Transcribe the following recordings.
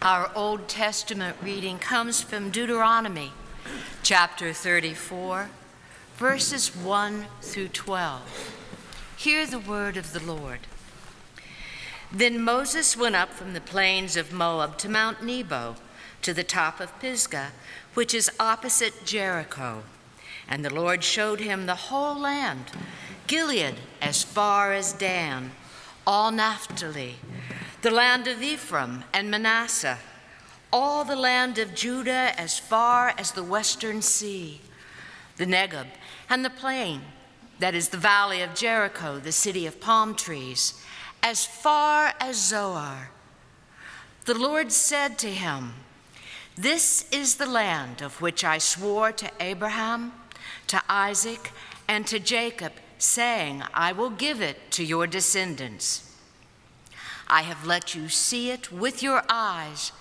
Our Old Testament reading comes from Deuteronomy, chapter 34, verses 1 through 12. Hear the word of the Lord. Then Moses went up from the plains of Moab to Mount Nebo, to the top of Pisgah, which is opposite Jericho. And the Lord showed him the whole land, Gilead as far as Dan, all Naphtali, the land of Ephraim and Manasseh, all the land of Judah as far as the western sea, the Negeb and the plain, that is the valley of Jericho, the city of palm trees, as far as Zoar. The Lord said to him, "This is the land of which I swore to Abraham, to Isaac, and to Jacob, saying, I will give it to your descendants. I have let you see it with your eyes,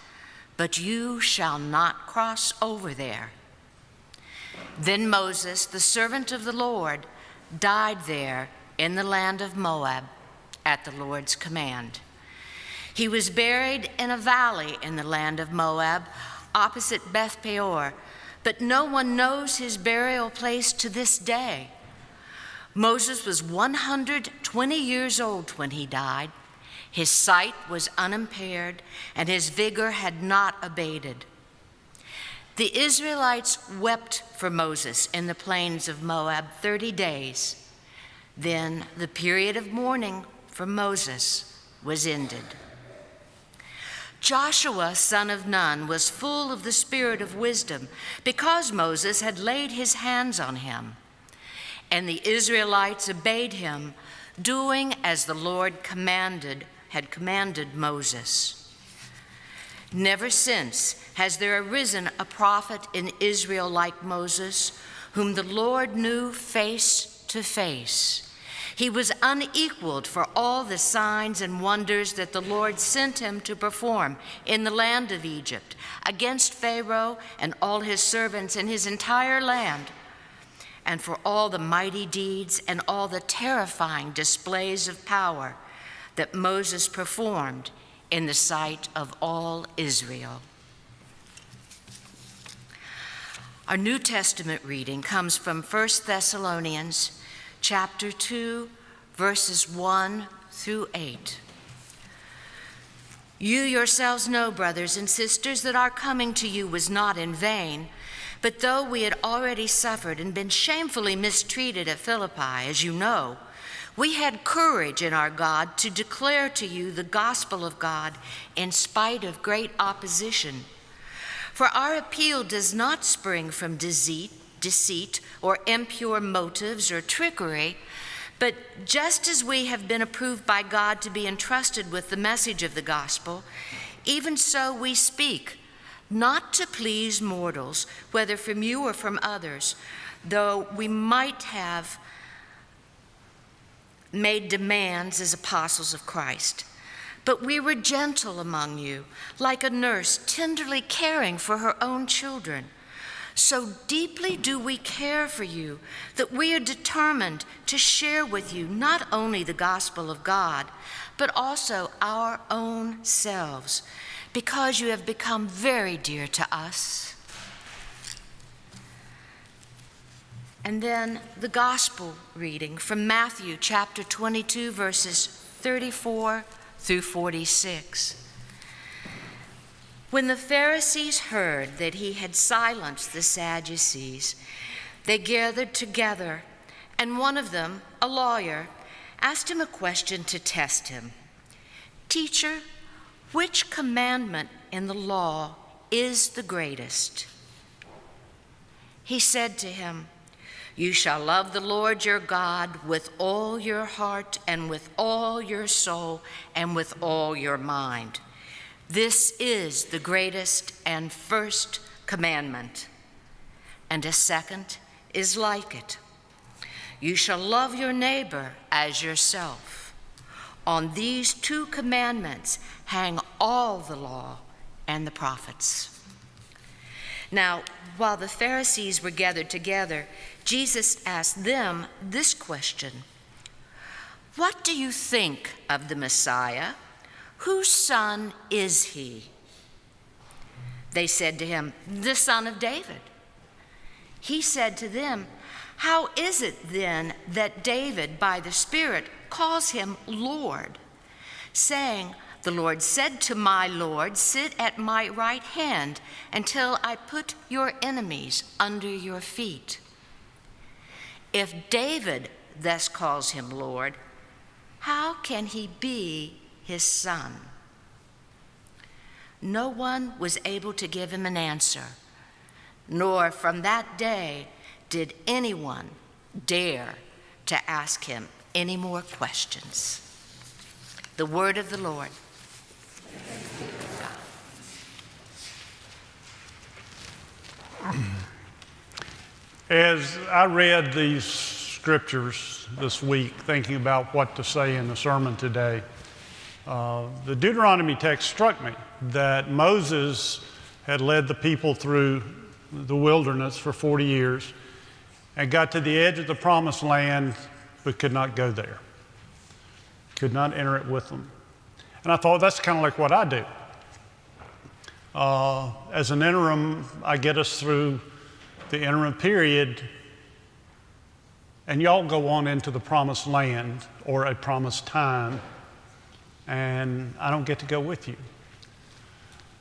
but you shall not cross over there." Then Moses, the servant of the Lord, died there in the land of Moab at the Lord's command. He was buried in a valley in the land of Moab, opposite Beth Peor, but no one knows his burial place to this day. Moses was 120 years old when he died. His sight was unimpaired, and his vigor had not abated. The Israelites wept for Moses in the plains of Moab 30 days. Then the period of mourning for Moses was ended. Joshua, son of Nun, was full of the spirit of wisdom because Moses had laid his hands on him. And the Israelites obeyed him, doing as the Lord had commanded Moses. Never since has there arisen a prophet in Israel like Moses, whom the Lord knew face to face. He was unequaled for all the signs and wonders that the Lord sent him to perform in the land of Egypt, against Pharaoh and all his servants and his entire land, and for all the mighty deeds and all the terrifying displays of power that Moses performed in the sight of all Israel. Our New Testament reading comes from 1 Thessalonians chapter 2, verses 1 through 8. You yourselves know, brothers and sisters, that our coming to you was not in vain, but though we had already suffered and been shamefully mistreated at Philippi, as you know, we had courage in our God to declare to you the gospel of God in spite of great opposition. For our appeal does not spring from deceit or impure motives or trickery, but just as we have been approved by God to be entrusted with the message of the gospel, even so we speak, not to please mortals, whether from you or from others, though we might have made demands as apostles of Christ. But we were gentle among you, like a nurse tenderly caring for her own children. So deeply do we care for you that we are determined to share with you not only the gospel of God, but also our own selves, because you have become very dear to us. And then the gospel reading from Matthew chapter 22, verses 34 through 46. When the Pharisees heard that he had silenced the Sadducees, they gathered together, and one of them, a lawyer, asked him a question to test him. "Teacher, which commandment in the law is the greatest?" He said to him, "You shall love the Lord your God with all your heart and with all your soul and with all your mind. This is the greatest and first commandment. And a second is like it. You shall love your neighbor as yourself. On these two commandments hang all the law and the prophets." Now, while the Pharisees were gathered together, Jesus asked them this question: "What do you think of the Messiah? Whose son is he?" They said to him, "The Son of David." He said to them, "How is it then that David by the Spirit calls him Lord, saying, 'The Lord said to my Lord, sit at my right hand until I put your enemies under your feet'? If David thus calls him Lord, how can he be his son?" No one was able to give him an answer, nor from that day did anyone dare to ask him any more questions. The word of the Lord. As I read these scriptures this week, thinking about what to say in the sermon today, the Deuteronomy text struck me that Moses had led the people through the wilderness for 40 years and got to the edge of the promised land but could not go there, could not enter it with them. And I thought, that's kind of like what I do. As an interim, I get us through the interim period, and y'all go on into the promised land or a promised time, and I don't get to go with you.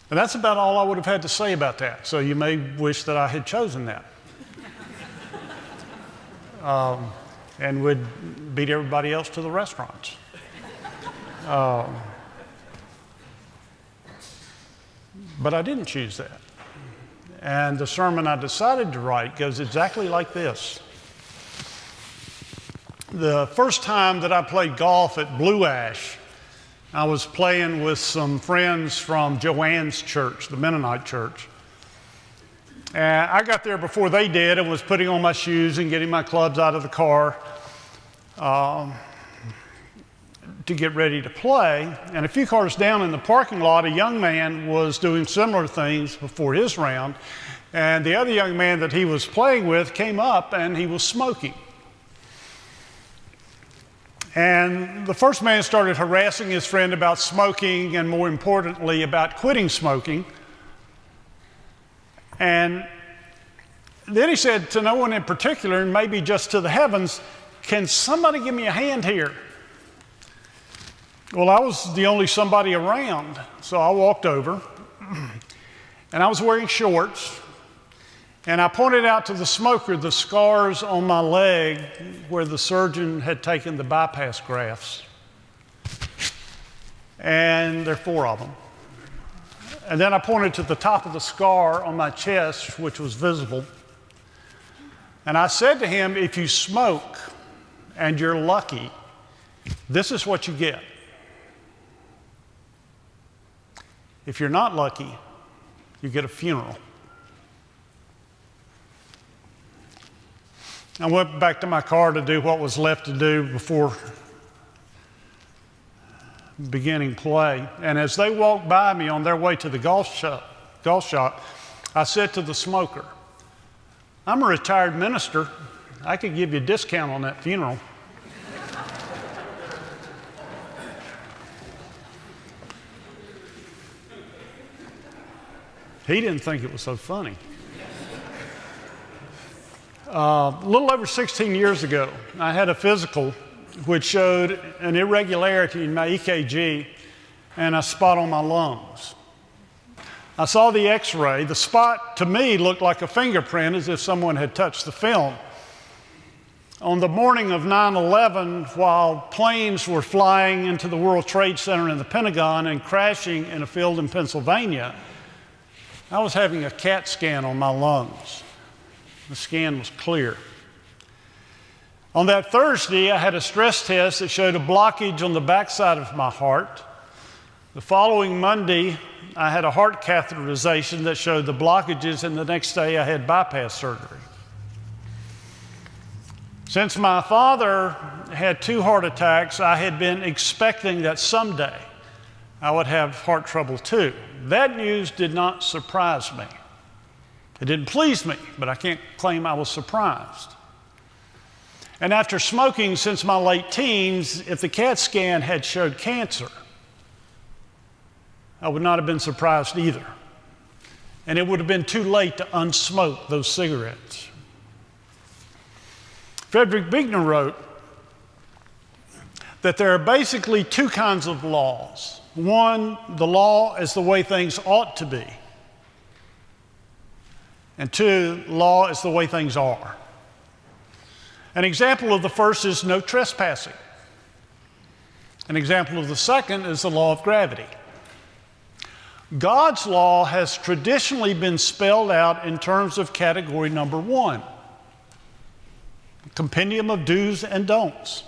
And that's about all I would have had to say about that. So you may wish that I had chosen that. And would beat everybody else to the restaurants. But I didn't choose that. And the sermon I decided to write goes exactly like this. The first time that I played golf at Blue Ash, I was playing with some friends from Joanne's church, the Mennonite church. And I got there before they did and was putting on my shoes and getting my clubs out of the car to get ready to play. And a few cars down in the parking lot, a young man was doing similar things before his round. And the other young man that he was playing with came up and he was smoking. And the first man started harassing his friend about smoking and, more importantly, about quitting smoking. And then he said to no one in particular, and maybe just to the heavens, "Can somebody give me a hand here?" Well, I was the only somebody around, so I walked over, and I was wearing shorts, and I pointed out to the smoker the scars on my leg where the surgeon had taken the bypass grafts. And there are 4 of them. And then I pointed to the top of the scar on my chest, which was visible. And I said to him, "If you smoke and you're lucky, this is what you get. If you're not lucky, you get a funeral." I went back to my car to do what was left to do before beginning play. And as they walked by me on their way to the golf shop, I said to the smoker, "I'm a retired minister. I could give you a discount on that funeral." He didn't think it was so funny. A little over 16 years ago, I had a physical which showed an irregularity in my EKG and a spot on my lungs. I saw the x-ray. The spot, to me, looked like a fingerprint, as if someone had touched the film. On the morning of 9/11, while planes were flying into the World Trade Center in the Pentagon and crashing in a field in Pennsylvania, I was having a CAT scan on my lungs. The scan was clear. On that Thursday, I had a stress test that showed a blockage on the backside of my heart. The following Monday, I had a heart catheterization that showed the blockages, and the next day I had bypass surgery. Since my father had 2 heart attacks, I had been expecting that someday I would have heart trouble too. That news did not surprise me. It didn't please me, but I can't claim I was surprised. And after smoking since my late teens, if the CAT scan had showed cancer, I would not have been surprised either. and it would have been too late to unsmoke those cigarettes. Frederick Buechner wrote that there are basically two kinds of laws. One, the law is the way things ought to be. And two, law is the way things are. An example of the first is no trespassing. An example of the second is the law of gravity. God's law has traditionally been spelled out in terms of category number one, a compendium of do's and don'ts.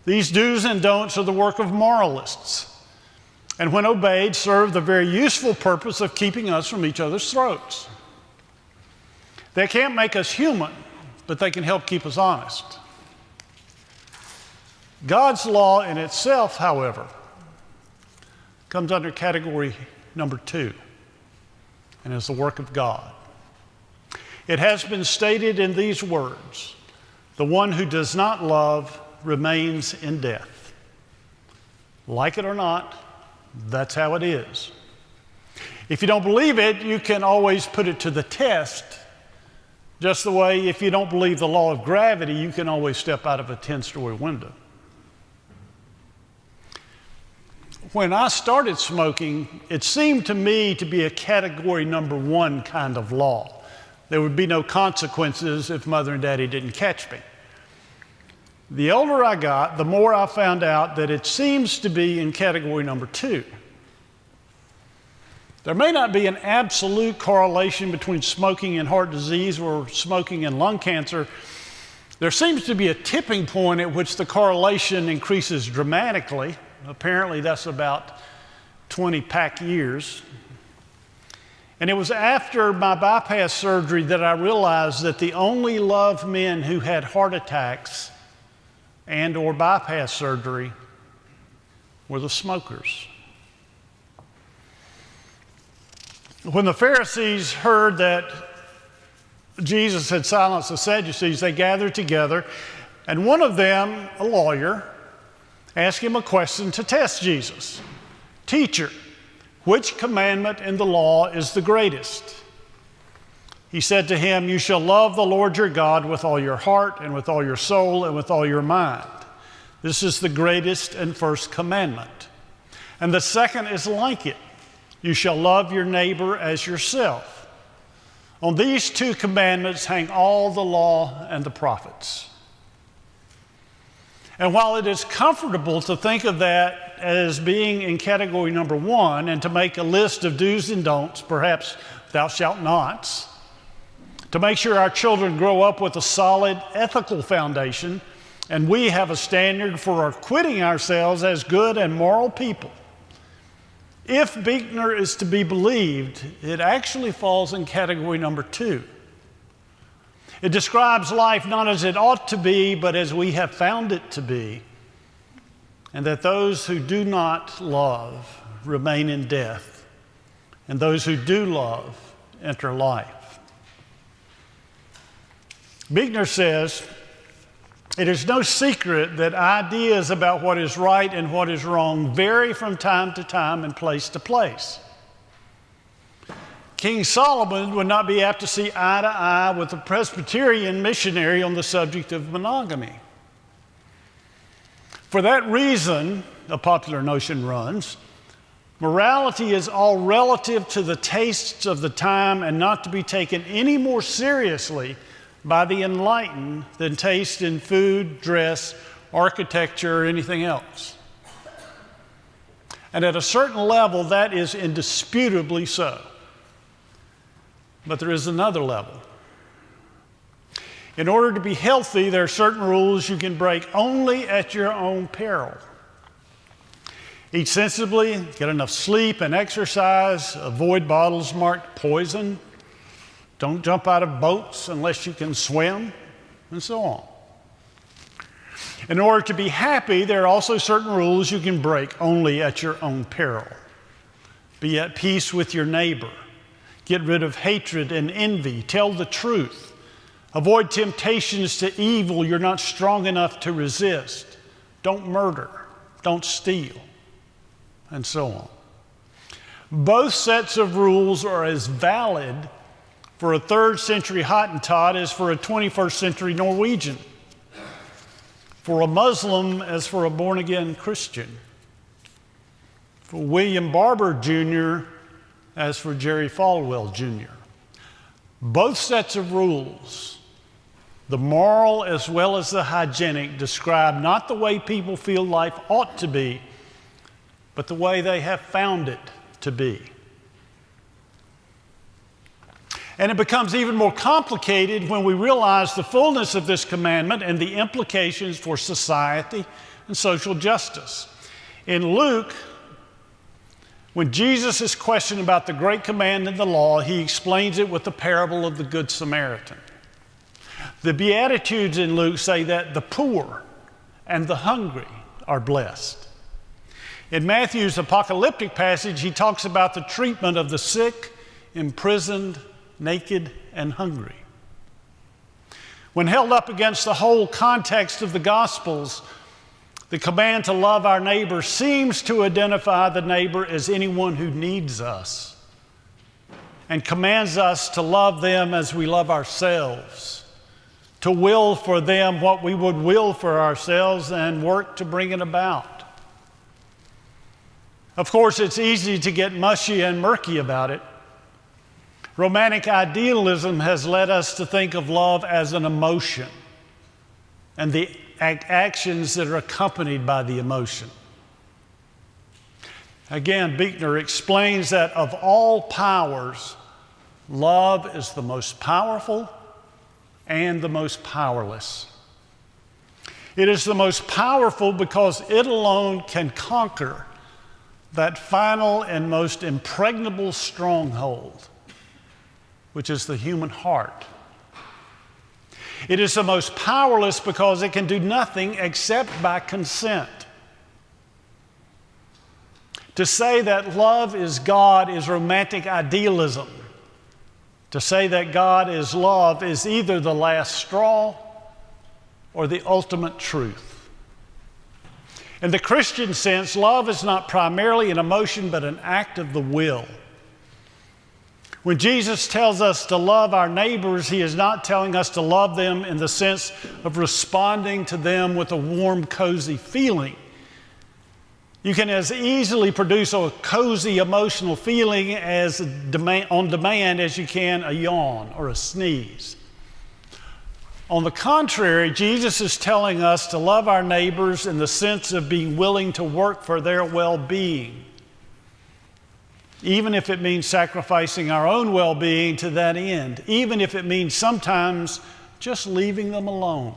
These do's and don'ts are the work of moralists, and when obeyed, serve the very useful purpose of keeping us from each other's throats. They can't make us human, but they can help keep us honest. God's law in itself, however, comes under category number two and is the work of God. It has been stated in these words, "The one who does not love remains in death." Like it or not, that's how it is. If you don't believe it, you can always put it to the test. Just the way if you don't believe the law of gravity, you can always step out of a 10-story window. When I started smoking, it seemed to me to be a category number one kind of law. There would be no consequences if Mother and Daddy didn't catch me. The older I got, the more I found out that it seems to be in category number two. There may not be an absolute correlation between smoking and heart disease or smoking and lung cancer. There seems to be a tipping point at which the correlation increases dramatically. Apparently, that's about 20 pack years. And it was after my bypass surgery that I realized that the only loved men who had heart attacks and or bypass surgery were the smokers. When the Pharisees heard that Jesus had silenced the Sadducees, they gathered together, and one of them, a lawyer, asked him a question to test Jesus. "Teacher, which commandment in the law is the greatest?" He said to him, "You shall love the Lord your God with all your heart and with all your soul and with all your mind. This is the greatest and first commandment. And the second is like it. You shall love your neighbor as yourself. On these two commandments hang all the law and the prophets." And while it is comfortable to think of that as being in category number one and to make a list of do's and don'ts, perhaps thou shalt nots, to make sure our children grow up with a solid ethical foundation and we have a standard for acquitting ourselves as good and moral people, if Buechner is to be believed, it actually falls in category number two. It describes life not as it ought to be, but as we have found it to be, and that those who do not love remain in death, and those who do love enter life. Buechner says, "It is no secret that ideas about what is right and what is wrong vary from time to time and place to place. King Solomon would not be apt to see eye to eye with a Presbyterian missionary on the subject of monogamy. For that reason, a popular notion runs, morality is all relative to the tastes of the time and not to be taken any more seriously by the enlightened than taste in food, dress, architecture, or anything else. And at a certain level, that is indisputably so. But there is another level. In order to be healthy, there are certain rules you can break only at your own peril. Eat sensibly, get enough sleep and exercise, avoid bottles marked poison, don't jump out of boats unless you can swim, and so on. In order to be happy, there are also certain rules you can break only at your own peril. Be at peace with your neighbor. Get rid of hatred and envy. Tell the truth. Avoid temptations to evil you're not strong enough to resist. Don't murder. Don't steal. And so on. Both sets of rules are as valid for a 3rd century Hottentot as for a 21st century Norwegian, for a Muslim as for a born-again Christian, for William Barber Jr. as for Jerry Falwell Jr. Both sets of rules, the moral as well as the hygienic, describe not the way people feel life ought to be, but the way they have found it to be. And it becomes even more complicated when we realize the fullness of this commandment and the implications for society and social justice. In Luke, when Jesus is questioned about the great command in the law, he explains it with the parable of the Good Samaritan. The Beatitudes in Luke say that the poor and the hungry are blessed. In Matthew's apocalyptic passage, he talks about the treatment of the sick, imprisoned, naked, and hungry. When held up against the whole context of the Gospels, the command to love our neighbor seems to identify the neighbor as anyone who needs us and commands us to love them as we love ourselves, to will for them what we would will for ourselves and work to bring it about. Of course, it's easy to get mushy and murky about it. Romantic idealism has led us to think of love as an emotion and the actions that are accompanied by the emotion. Again, Buechner explains that of all powers, love is the most powerful and the most powerless. It is the most powerful because it alone can conquer that final and most impregnable stronghold, which is the human heart. It is the most powerless because it can do nothing except by consent. To say that love is God is romantic idealism. To say that God is love is either the last straw or the ultimate truth. In the Christian sense, love is not primarily an emotion but an act of the will. When Jesus tells us to love our neighbors, he is not telling us to love them in the sense of responding to them with a warm, cozy feeling. You can as easily produce a cozy emotional feeling on demand as you can a yawn or a sneeze. On the contrary, Jesus is telling us to love our neighbors in the sense of being willing to work for their well-being, even if it means sacrificing our own well-being to that end, even if it means sometimes just leaving them alone.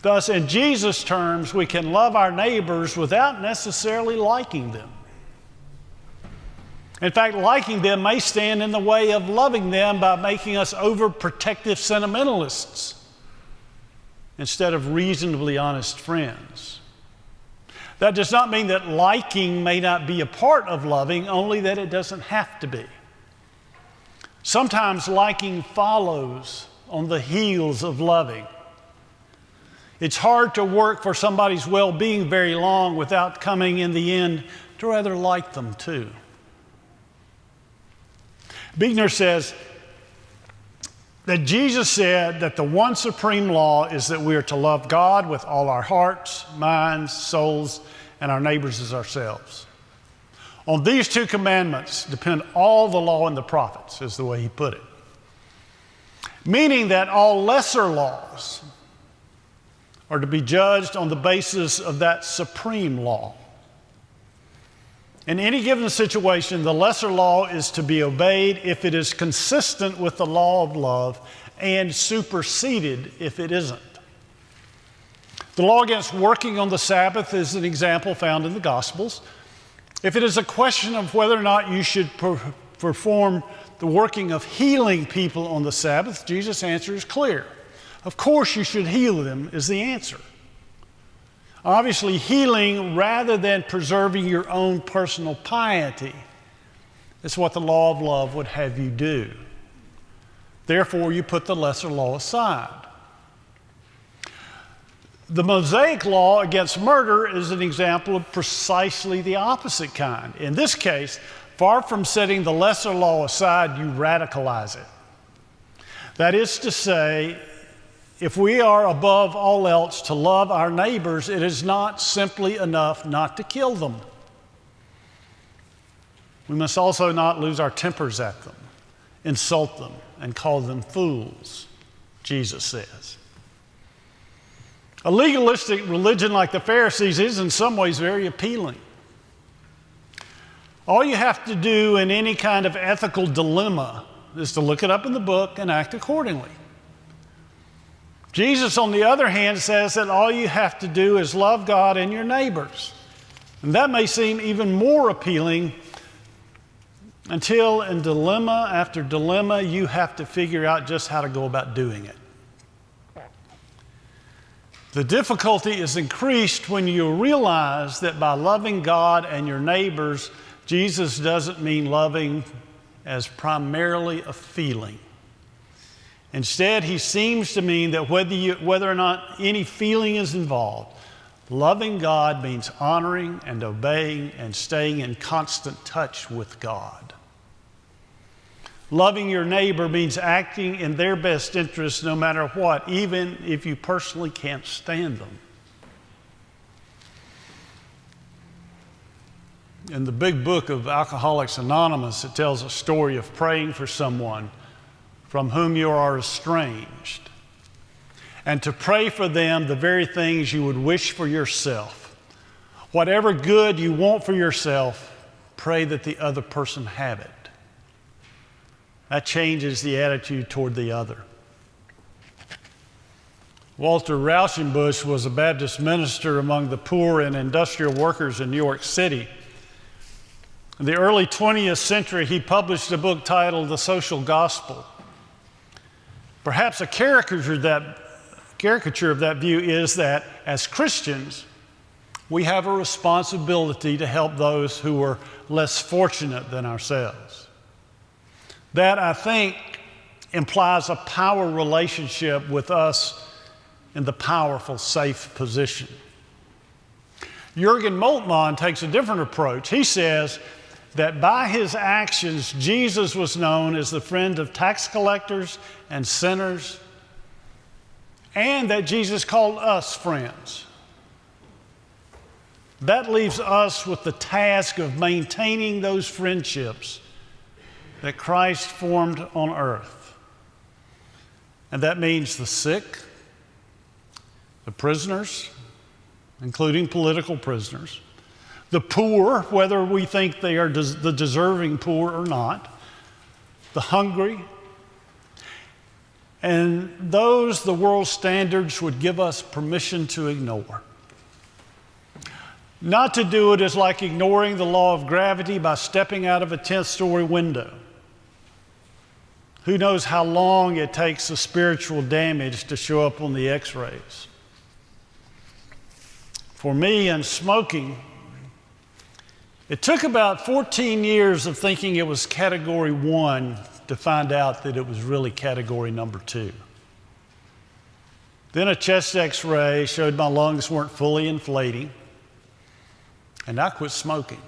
Thus, in Jesus' terms, we can love our neighbors without necessarily liking them. In fact, liking them may stand in the way of loving them by making us overprotective sentimentalists instead of reasonably honest friends. That does not mean that liking may not be a part of loving, only that it doesn't have to be. Sometimes liking follows on the heels of loving. It's hard to work for somebody's well-being very long without coming in the end to rather like them too. Buechner says that Jesus said that the one supreme law is that we are to love God with all our hearts, minds, souls, and our neighbors as ourselves. On these two commandments depend all the law and the prophets, is the way he put it. Meaning that all lesser laws are to be judged on the basis of that supreme law. In any given situation, the lesser law is to be obeyed if it is consistent with the law of love and superseded if it isn't. The law against working on the Sabbath is an example found in the Gospels. If it is a question of whether or not you should perform the working of healing people on the Sabbath, Jesus' answer is clear. Of course you should heal them is the answer. Obviously, healing rather than preserving your own personal piety is what the law of love would have you do. Therefore, you put the lesser law aside. The Mosaic law against murder is an example of precisely the opposite kind. In this case, far from setting the lesser law aside, you radicalize it. That is to say, if we are above all else to love our neighbors, it is not simply enough not to kill them. We must also not lose our tempers at them, insult them, and call them fools, Jesus says. A legalistic religion like the Pharisees is in some ways very appealing. All you have to do in any kind of ethical dilemma is to look it up in the book and act accordingly. Jesus, on the other hand, says that all you have to do is love God and your neighbors. And that may seem even more appealing until in dilemma after dilemma, you have to figure out just how to go about doing it. The difficulty is increased when you realize that by loving God and your neighbors, Jesus doesn't mean loving as primarily a feeling. Instead, he seems to mean that whether or not any feeling is involved, loving God means honoring and obeying and staying in constant touch with God. Loving your neighbor means acting in their best interest no matter what, even if you personally can't stand them. In the big book of Alcoholics Anonymous, it tells a story of praying for someone from whom you are estranged, and to pray for them the very things you would wish for yourself. Whatever good you want for yourself, pray that the other person have it. That changes the attitude toward the other. Walter Rauschenbusch was a Baptist minister among the poor and industrial workers in New York City. In the early 20th century, he published a book titled The Social Gospel. Perhaps a caricature of that view is that as Christians, we have a responsibility to help those who are less fortunate than ourselves. That, I think, implies a power relationship with us in the powerful, safe position. Jürgen Moltmann takes a different approach. He says that by his actions, Jesus was known as the friend of tax collectors and sinners, and that Jesus called us friends. That leaves us with the task of maintaining those friendships that Christ formed on earth. And that means the sick, the prisoners, including political prisoners, the poor, whether we think they are the deserving poor or not, the hungry, and those the world's standards would give us permission to ignore. Not to do it is like ignoring the law of gravity by stepping out of a 10th-story window. Who knows how long it takes the spiritual damage to show up on the x-rays. For me, in smoking, it took about 14 years of thinking it was category 1 to find out that it was really category number 2. Then a chest x-ray showed my lungs weren't fully inflating, and I quit smoking.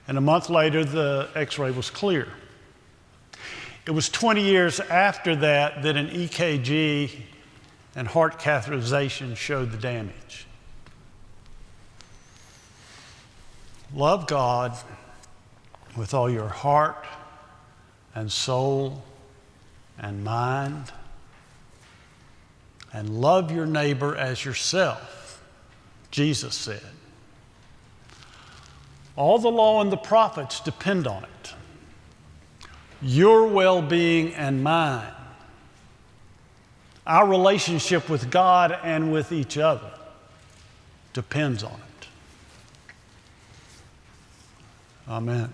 And a month later, the x-ray was clear. It was 20 years after that an EKG and heart catheterization showed the damage. Love God with all your heart and soul and mind, and love your neighbor as yourself, Jesus said. All the law and the prophets depend on it. Your well-being and mine, our relationship with God and with each other depends on it. Amen.